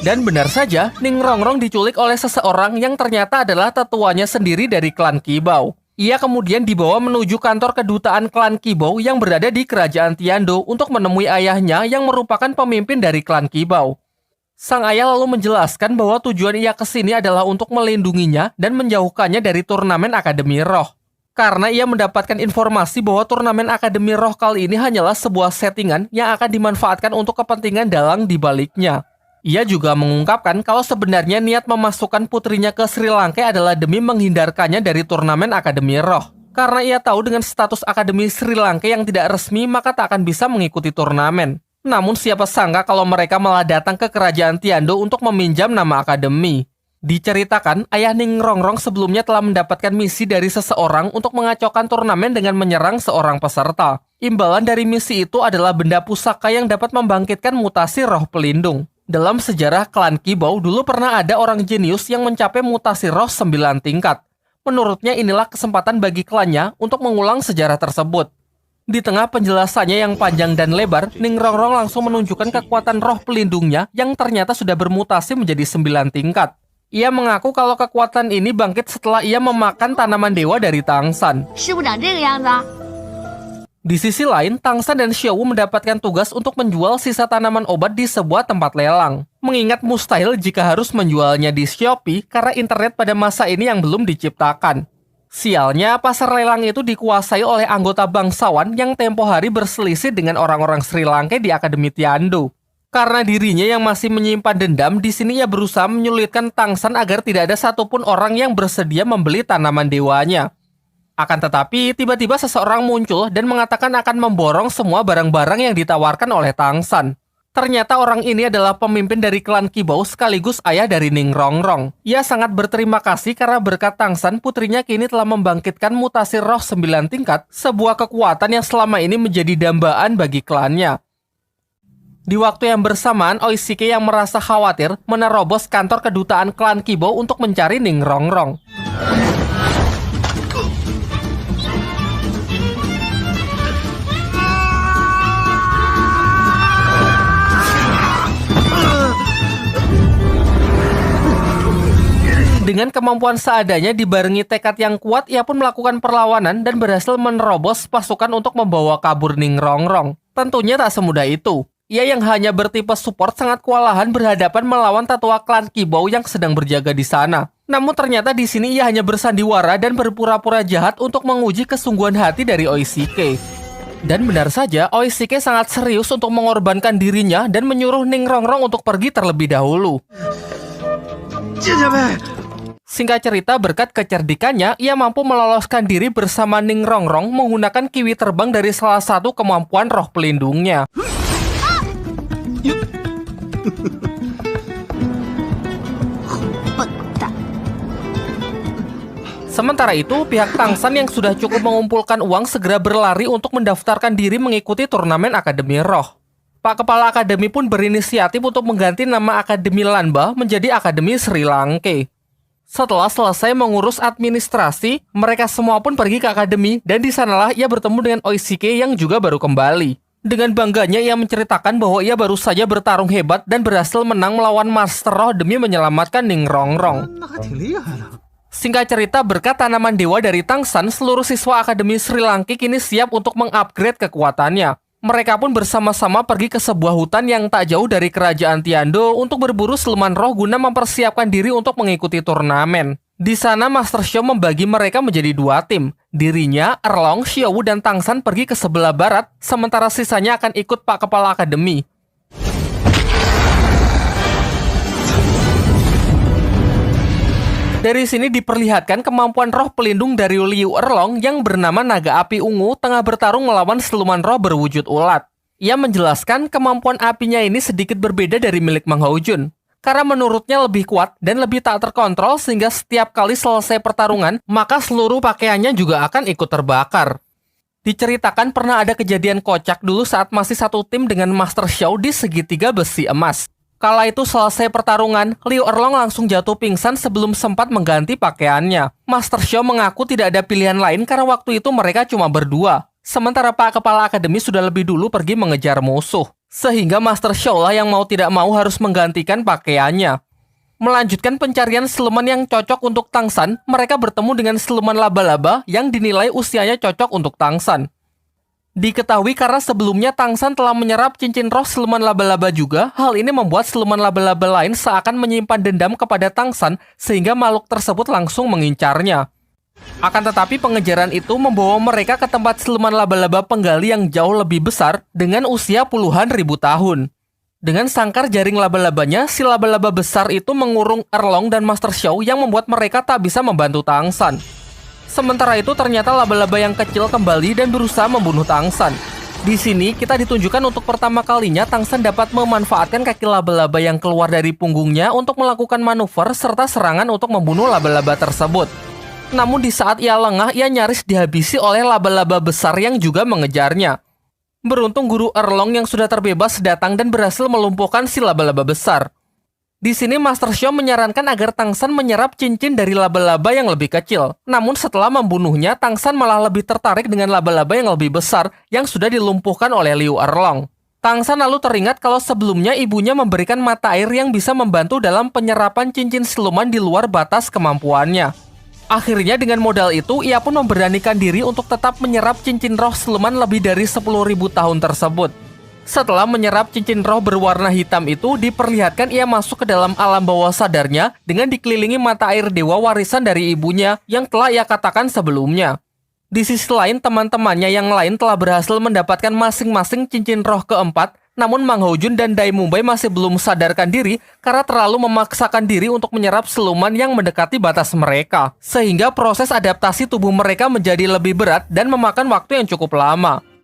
Dan benar saja, Ning Rongrong diculik oleh seseorang yang ternyata adalah tetuanya sendiri dari klan Qibao. Ia kemudian dibawa menuju kantor kedutaan klan Qibao yang berada di kerajaan Tiando untuk menemui ayahnya yang merupakan pemimpin dari klan Qibao. Sang ayah lalu menjelaskan bahwa tujuan ia ke sini adalah untuk melindunginya dan menjauhkannya dari turnamen Akademi Roh. Karena ia mendapatkan informasi bahwa turnamen Akademi Roh kali ini hanyalah sebuah settingan yang akan dimanfaatkan untuk kepentingan dalang di baliknya. Ia juga mengungkapkan kalau sebenarnya niat memasukkan putrinya ke Sri Lanka adalah demi menghindarkannya dari turnamen Akademi Roh. Karena ia tahu dengan status Akademi Sri Lanka yang tidak resmi maka tak akan bisa mengikuti turnamen. Namun siapa sangka kalau mereka malah datang ke kerajaan Tiando untuk meminjam nama akademi. Diceritakan, ayah Ning Rongrong sebelumnya telah mendapatkan misi dari seseorang untuk mengacaukan turnamen dengan menyerang seorang peserta. Imbalan dari misi itu adalah benda pusaka yang dapat membangkitkan mutasi roh pelindung. Dalam sejarah klan Qibao dulu pernah ada orang jenius yang mencapai mutasi roh 9 tingkat. Menurutnya inilah kesempatan bagi klannya untuk mengulang sejarah tersebut. Di tengah penjelasannya yang panjang dan lebar, Ning Rongrong langsung menunjukkan kekuatan roh pelindungnya yang ternyata sudah bermutasi menjadi 9 tingkat. Ia mengaku kalau kekuatan ini bangkit setelah ia memakan tanaman dewa dari Tangsan. Di sisi lain, Tangsan dan Xiaowu mendapatkan tugas untuk menjual sisa tanaman obat di sebuah tempat lelang. Mengingat mustahil jika harus menjualnya di Shopee karena internet pada masa ini yang belum diciptakan. Sialnya, pasar lelang itu dikuasai oleh anggota bangsawan yang tempo hari berselisih dengan orang-orang Sri Lanka di Akademi Tiando. Karena dirinya yang masih menyimpan dendam, di sini ia berusaha menyulitkan Tangsan agar tidak ada satupun orang yang bersedia membeli tanaman dewanya. Akan tetapi, tiba-tiba seseorang muncul dan mengatakan akan memborong semua barang-barang yang ditawarkan oleh Tangsan. Ternyata orang ini adalah pemimpin dari klan Qibao sekaligus ayah dari Ning Rongrong. Ia sangat berterima kasih karena berkat Tangsan, putrinya kini telah membangkitkan mutasi roh 9 tingkat, sebuah kekuatan yang selama ini menjadi dambaan bagi klannya. Di waktu yang bersamaan, Oishike yang merasa khawatir menerobos kantor kedutaan klan Qibao untuk mencari Ning Rongrong. Dengan kemampuan seadanya dibarengi tekad yang kuat, ia pun melakukan perlawanan dan berhasil menerobos pasukan untuk membawa kabur Ning Rongrong. Tentunya tak semudah itu. Ia yang hanya bertipe support sangat kewalahan berhadapan melawan tetua klan Qibao yang sedang berjaga di sana. Namun ternyata di sini ia hanya bersandiwara dan berpura-pura jahat untuk menguji kesungguhan hati dari Oishike. Dan benar saja, Oishike sangat serius untuk mengorbankan dirinya dan menyuruh Ning Rongrong untuk pergi terlebih dahulu. Singkat cerita, berkat kecerdikannya, ia mampu meloloskan diri bersama Ning Rongrong menggunakan kiwi terbang dari salah satu kemampuan roh pelindungnya. Sementara itu, pihak Tangsan yang sudah cukup mengumpulkan uang segera berlari untuk mendaftarkan diri mengikuti turnamen Akademi Roh. Pak Kepala Akademi pun berinisiatif untuk mengganti nama Akademi Lanba menjadi Akademi Sri Lanka. Setelah selesai mengurus administrasi, mereka semua pun pergi ke akademi dan di sanalah ia bertemu dengan Oishike yang juga baru kembali. Dengan bangganya ia menceritakan bahwa ia baru saja bertarung hebat dan berhasil menang melawan Master Roh demi menyelamatkan Ning Rongrong. Singkat cerita, berkat tanaman dewa dari Tangsan, seluruh siswa Akademi Sri Lanka kini siap untuk mengupgrade kekuatannya. Mereka pun bersama-sama pergi ke sebuah hutan yang tak jauh dari kerajaan Tiando untuk berburu siluman roh guna mempersiapkan diri untuk mengikuti turnamen. Di sana Master Xiao membagi mereka menjadi 2 tim. Dirinya, Erlong, Xiaowu, dan Tangsan pergi ke sebelah barat, sementara sisanya akan ikut Pak Kepala Akademi. Dari sini diperlihatkan kemampuan roh pelindung dari Liu Erlong yang bernama Naga Api Ungu tengah bertarung melawan siluman roh berwujud ulat. Ia menjelaskan kemampuan apinya ini sedikit berbeda dari milik Mang Haojun. Karena menurutnya lebih kuat dan lebih tak terkontrol sehingga setiap kali selesai pertarungan, maka seluruh pakaiannya juga akan ikut terbakar. Diceritakan pernah ada kejadian kocak dulu saat masih satu tim dengan Master Xiao di segitiga besi emas. Kala itu selesai pertarungan, Liu Erlong langsung jatuh pingsan sebelum sempat mengganti pakaiannya. Master Xiao mengaku tidak ada pilihan lain karena waktu itu mereka cuma berdua. Sementara Pak Kepala Akademi sudah lebih dulu pergi mengejar musuh. Sehingga Master Xiao lah yang mau tidak mau harus menggantikan pakaiannya. Melanjutkan pencarian siluman yang cocok untuk Tang San, mereka bertemu dengan siluman laba-laba yang dinilai usianya cocok untuk Tang San. Diketahui karena sebelumnya Tang San telah menyerap cincin roh siluman laba-laba juga, hal ini membuat siluman laba-laba lain seakan menyimpan dendam kepada Tang San sehingga makhluk tersebut langsung mengincarnya. Akan tetapi pengejaran itu membawa mereka ke tempat siluman laba-laba penggali yang jauh lebih besar dengan usia puluhan ribu tahun. Dengan sangkar jaring laba-labanya, si laba-laba besar itu mengurung Erlong dan Master Xiao yang membuat mereka tak bisa membantu Tang San. Sementara itu ternyata laba-laba yang kecil kembali dan berusaha membunuh Tang San. Di sini kita ditunjukkan untuk pertama kalinya Tang San dapat memanfaatkan kaki laba-laba yang keluar dari punggungnya untuk melakukan manuver serta serangan untuk membunuh laba-laba tersebut. Namun di saat ia lengah, ia nyaris dihabisi oleh laba-laba besar yang juga mengejarnya. Beruntung guru Erlong yang sudah terbebas datang dan berhasil melumpuhkan si laba-laba besar. Di sini Master Xiao menyarankan agar Tang San menyerap cincin dari laba-laba yang lebih kecil. Namun setelah membunuhnya, Tang San malah lebih tertarik dengan laba-laba yang lebih besar yang sudah dilumpuhkan oleh Liu Erlong. Tang San lalu teringat kalau sebelumnya ibunya memberikan mata air yang bisa membantu dalam penyerapan cincin siluman di luar batas kemampuannya. Akhirnya dengan modal itu, ia pun memberanikan diri untuk tetap menyerap cincin roh siluman lebih dari 10.000 tahun tersebut. Setelah menyerap cincin roh berwarna hitam itu, diperlihatkan ia masuk ke dalam alam bawah sadarnya dengan dikelilingi mata air dewa warisan dari ibunya yang telah ia katakan sebelumnya. Di sisi lain, teman-temannya yang lain telah berhasil mendapatkan masing-masing cincin roh keempat, namun Mang Hojun dan Dai Mumbai masih belum sadarkan diri karena terlalu memaksakan diri untuk menyerap siluman yang mendekati batas mereka. Sehingga proses adaptasi tubuh mereka menjadi lebih berat dan memakan waktu yang cukup lama.